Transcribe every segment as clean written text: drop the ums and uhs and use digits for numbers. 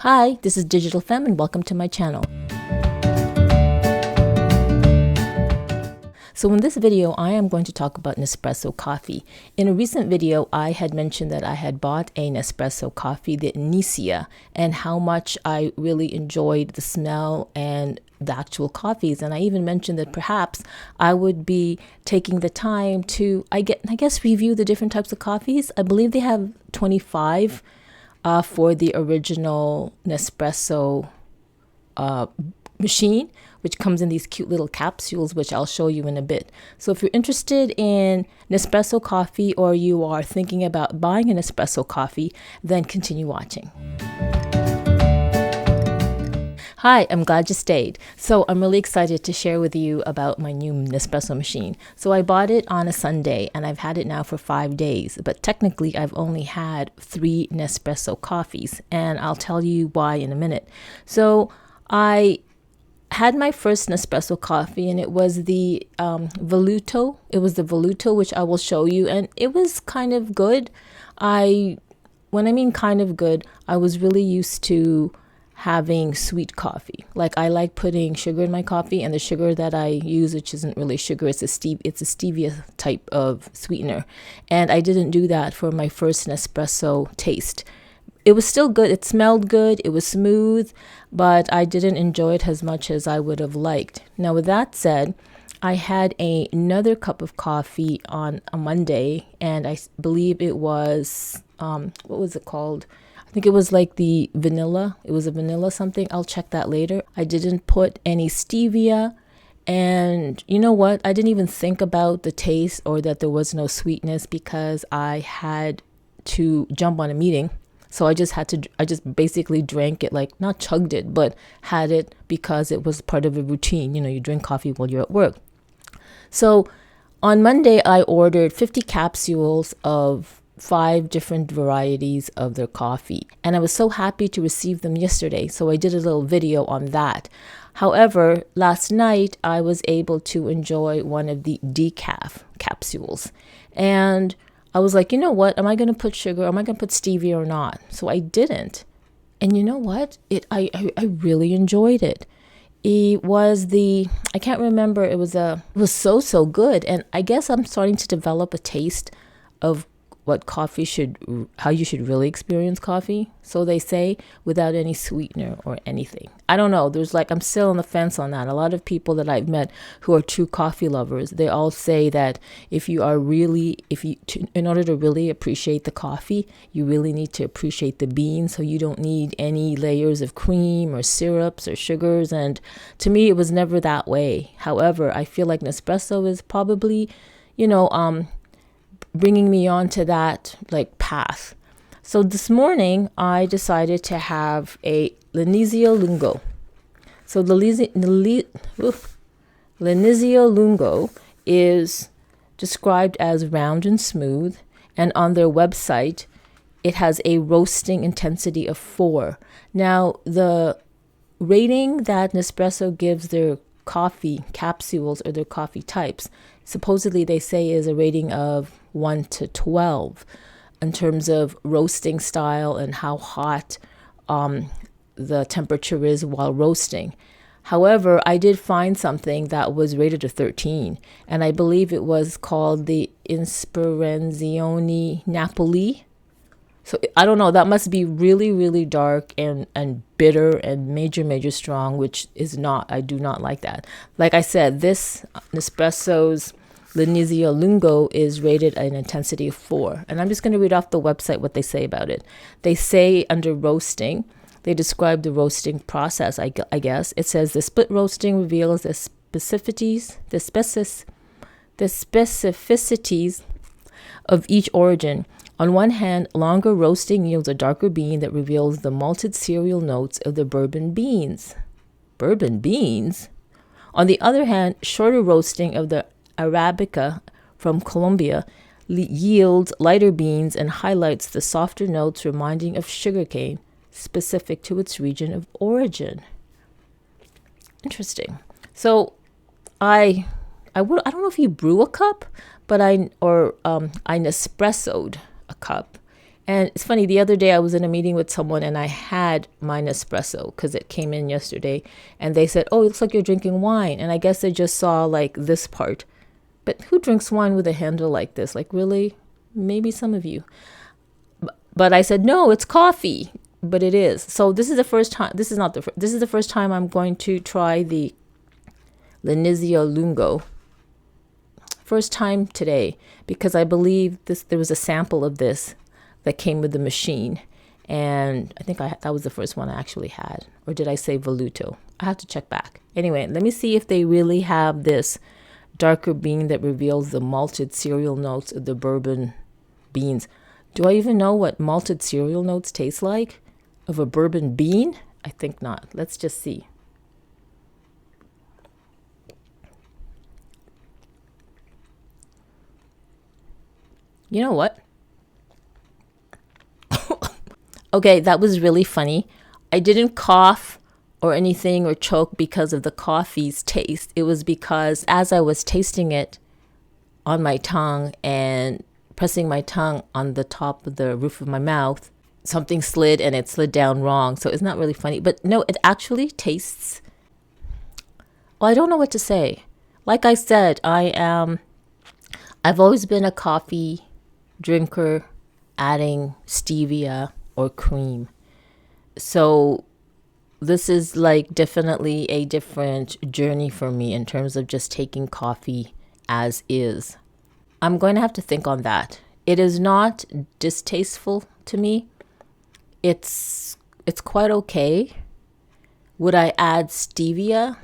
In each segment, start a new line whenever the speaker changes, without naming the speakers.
Hi, this is DigitalFemme and welcome to my channel. So in this video, I am going to talk about Nespresso coffee. In a recent video, I had mentioned that I had bought a Nespresso coffee, the Inissia, and how much I really enjoyed the smell and the actual coffees. And I even mentioned that perhaps I would be taking the time to, I guess, review the different types of coffees. I believe they have 25 for the original Nespresso machine, which comes in these cute little capsules, which I'll show you in a bit. So if you're interested in Nespresso coffee or you are thinking about buying an Nespresso coffee, then continue watching. Hi, I'm glad you stayed. So I'm really excited to share with you about my new Nespresso machine. So I bought it on a Sunday and I've had it now for 5 days, but technically I've only had 3 Nespresso coffees, and I'll tell you why in a minute. So I had my first Nespresso coffee and it was the Voluto. It was the Voluto, which I will show you, and it was kind of good. When I mean kind of good, I was really used to having sweet coffee. Like, I like putting sugar in my coffee, and the sugar that I use, which isn't really sugar, it's a stevia type of sweetener. And I didn't do that for my first Nespresso taste. It was still good. It smelled good. It was smooth, but I didn't enjoy it as much as I would have liked. Now, with that said, I had another cup of coffee on a Monday, and I believe it was, what was it called? I think it was like the vanilla. It was a vanilla something. I'll check that later. I didn't put any stevia. And you know what? I didn't even think about the taste or that there was no sweetness because I had to jump on a meeting. So I just basically drank it, like not chugged it, but had it because it was part of a routine. You know, you drink coffee while you're at work. So on Monday, I ordered 50 capsules of 5 different varieties of their coffee. And I was so happy to receive them yesterday. So I did a little video on that. However, last night I was able to enjoy one of the decaf capsules. And I was like, you know what? Am I going to put sugar? Am I going to put stevia or not? So I didn't. And you know what? I really enjoyed it. It was I can't remember. It was so good. And I guess I'm starting to develop a taste of how you should really experience coffee, so they say, without any sweetener or anything. I don't know. I'm still on the fence on that. A lot of people that I've met who are true coffee lovers, they all say that in order to really appreciate the coffee, you really need to appreciate the beans. So you don't need any layers of cream or syrups or sugars. And to me, it was never that way. However, I feel like Nespresso is probably, bringing me on to that path. So this morning I decided to have a Inissia Lungo. So the Inissia Lungo is described as round and smooth, and on their website it has a roasting intensity of 4. Now, the rating that Nespresso gives their coffee capsules or their coffee types, supposedly they say is a rating of 1 to 12 in terms of roasting style and how hot the temperature is while roasting. However, I did find something that was rated a 13, and I believe it was called the Ispirazione Napoli. So I don't know, that must be really, really dark and bitter and major strong, which is not, I do not like that. Like I said, this Nespresso's Inissia Lungo is rated at an intensity of 4. And I'm just going to read off the website what they say about it. They say under roasting, they describe the roasting process, I guess. It says the split roasting reveals the specificities of each origin. On one hand, longer roasting yields a darker bean that reveals the malted cereal notes of the bourbon beans. Bourbon beans? On the other hand, shorter roasting of the Arabica from Colombia yields lighter beans and highlights the softer notes reminding of sugarcane, specific to its region of origin. Interesting. So I don't know if you brew a cup, but I Nespresso'd a cup, And it's funny, the other day I was in a meeting with someone and I had my Nespresso because it came in yesterday. And they said, oh, it looks like you're drinking wine. And I guess they just saw like this part. But who drinks wine with a handle like this? Like, really? Maybe some of you. But I said, no, it's coffee. But it is. So this is the first time. This is not the first. This is the first time I'm going to try the Inissia lingo. First time today, because I believe there was a sample of this that came with the machine, and I think that was the first one I actually had. Or did I say Voluto? I have to check back. Anyway, let me see if they really have this darker bean that reveals the malted cereal notes of the bourbon beans. Do I even know what malted cereal notes taste like of a bourbon bean? I think not. Let's just see. You know what? Okay, that was really funny. I didn't cough or anything or choke because of the coffee's taste. It was because as I was tasting it on my tongue and pressing my tongue on the top of the roof of my mouth, something slid and it slid down wrong. So it's not really funny. But no, it actually tastes... Well, I don't know what to say. Like I said, I've always been a coffee drinker adding stevia or cream. So this is like definitely a different journey for me in terms of just taking coffee as is. I'm going to have to think on that. It is not distasteful to me. It's quite okay. Would I add stevia?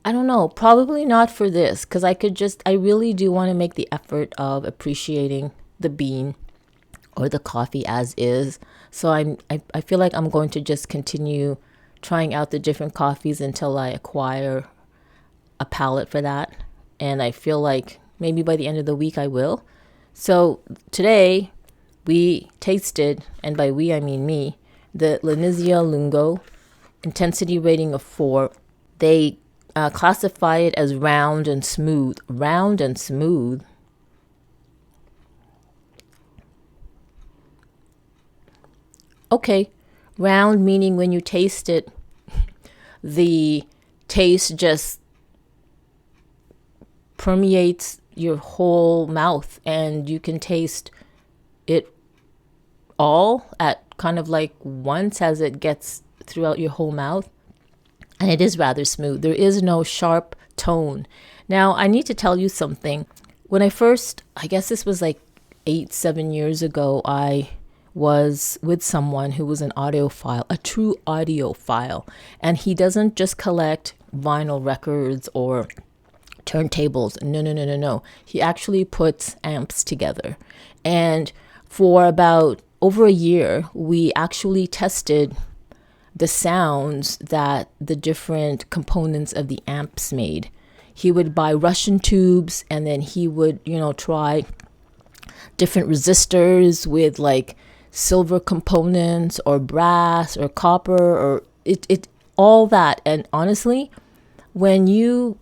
I don't know. Probably not for this, because I really do want to make the effort of appreciating the bean or the coffee as is. So I feel like I'm going to just continue trying out the different coffees until I acquire a palate for that. And I feel like maybe by the end of the week I will. So today we tasted, and by we I mean me, the Inissia lingo, intensity rating of 4. They classify it as round and smooth. Round and smooth. Okay, round meaning when you taste it, the taste just permeates your whole mouth and you can taste it all at kind of like once as it gets throughout your whole mouth. And it is rather smooth. There is no sharp tone. Now, I need to tell you something. When I guess this was like 7 years ago, I was with someone who was an audiophile, a true audiophile. And he doesn't just collect vinyl records or turntables. No. He actually puts amps together. And for about over a year, we actually tested the sounds that the different components of the amps made. He would buy Russian tubes and then he would, try different resistors with like silver components or brass or copper or it all that. And honestly, when you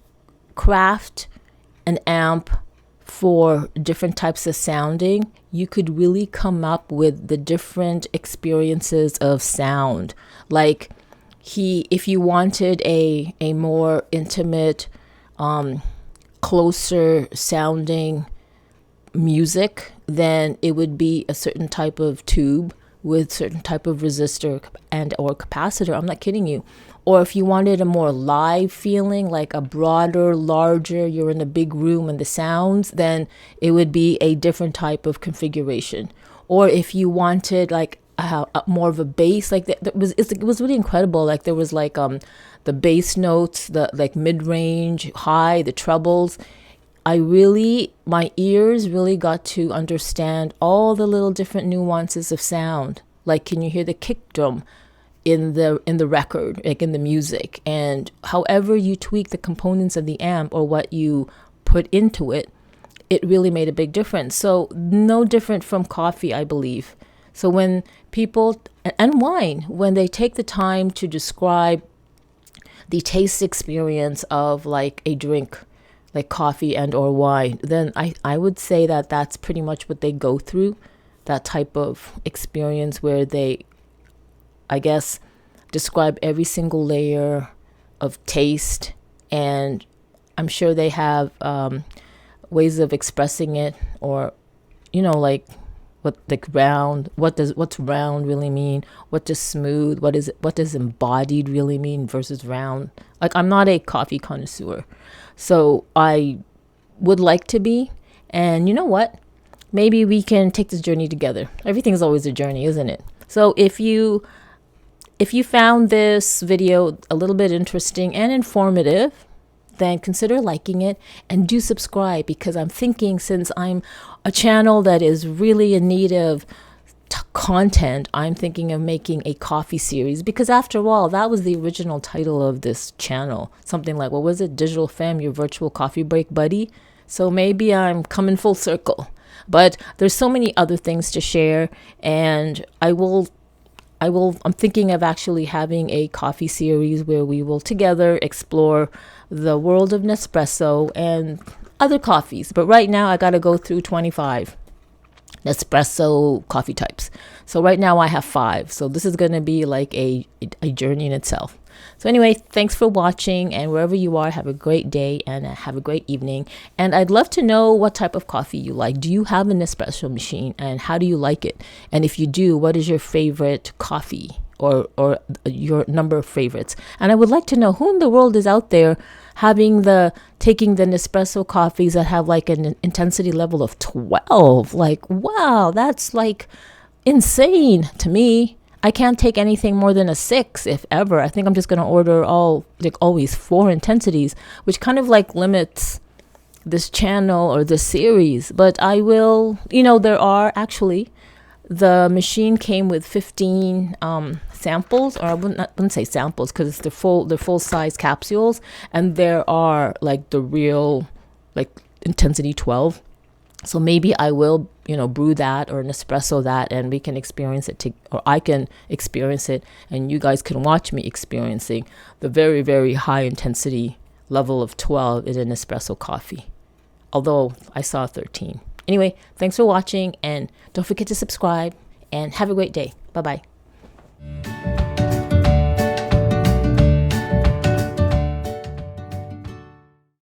craft an amp for different types of sounding, you could really come up with the different experiences of sound. Like if you wanted a more intimate, closer sounding music, then it would be a certain type of tube with certain type of resistor and or capacitor. I'm not kidding you. Or if you wanted a more live feeling, like a broader, larger, you're in a big room and the sounds, then it would be a different type of configuration. Or if you wanted like more of a bass, like it was really incredible. Like there was like the bass notes, the like mid-range, high, the trebles. My ears really got to understand all the little different nuances of sound. Like, can you hear the kick drum in the record, like in the music? And however you tweak the components of the amp or what you put into it, it really made a big difference. So no different from coffee, I believe. So when people, and wine, when they take the time to describe the taste experience of like a drink, like coffee and or wine, then I would say that that's pretty much what they go through. that type of experience where they, I guess, describe every single layer of taste, and I'm sure they have ways of expressing it, or like what's round really mean, what does smooth, what does embodied really mean versus round. Like, I'm not a coffee connoisseur, so I would like to be. And you know what, maybe we can take this journey together. Everything's always a journey, isn't it? So if you found this video a little bit interesting and informative, then consider liking it and do subscribe, because I'm thinking, since I'm a channel that is really in need of content, I'm thinking of making a coffee series, because after all, that was the original title of this channel. Something like, what was it? DigitalFemme, your virtual coffee break buddy. So maybe I'm coming full circle, but there's so many other things to share, and I'm thinking of actually having a coffee series where we will together explore the world of Nespresso and other coffees. But right now I got to go through 25 Nespresso coffee types. So right now I have 5. So this is going to be like a journey in itself. So anyway, thanks for watching, and wherever you are, have a great day and have a great evening. And I'd love to know what type of coffee you like. Do you have an espresso machine, and how do you like it? And if you do, what is your favorite coffee, or your number of favorites? And I would like to know who in the world is out there taking the Nespresso coffees that have like an intensity level of 12. Like, wow, that's like insane to me. I can't take anything more than a 6, if ever. I think I'm just going to order always 4 intensities, which kind of like limits this channel or this series. But I will, there are actually, the machine came with 15 samples, or I wouldn't say samples, because it's the full size capsules, and there are like the real like intensity 12. So maybe I will, brew that or Nespresso that, and we can experience it, or I can experience it, and you guys can watch me experiencing the very, very high intensity level of 12 in an espresso coffee. Although I saw 13. Anyway, thanks for watching, and don't forget to subscribe, and have a great day. Bye-bye.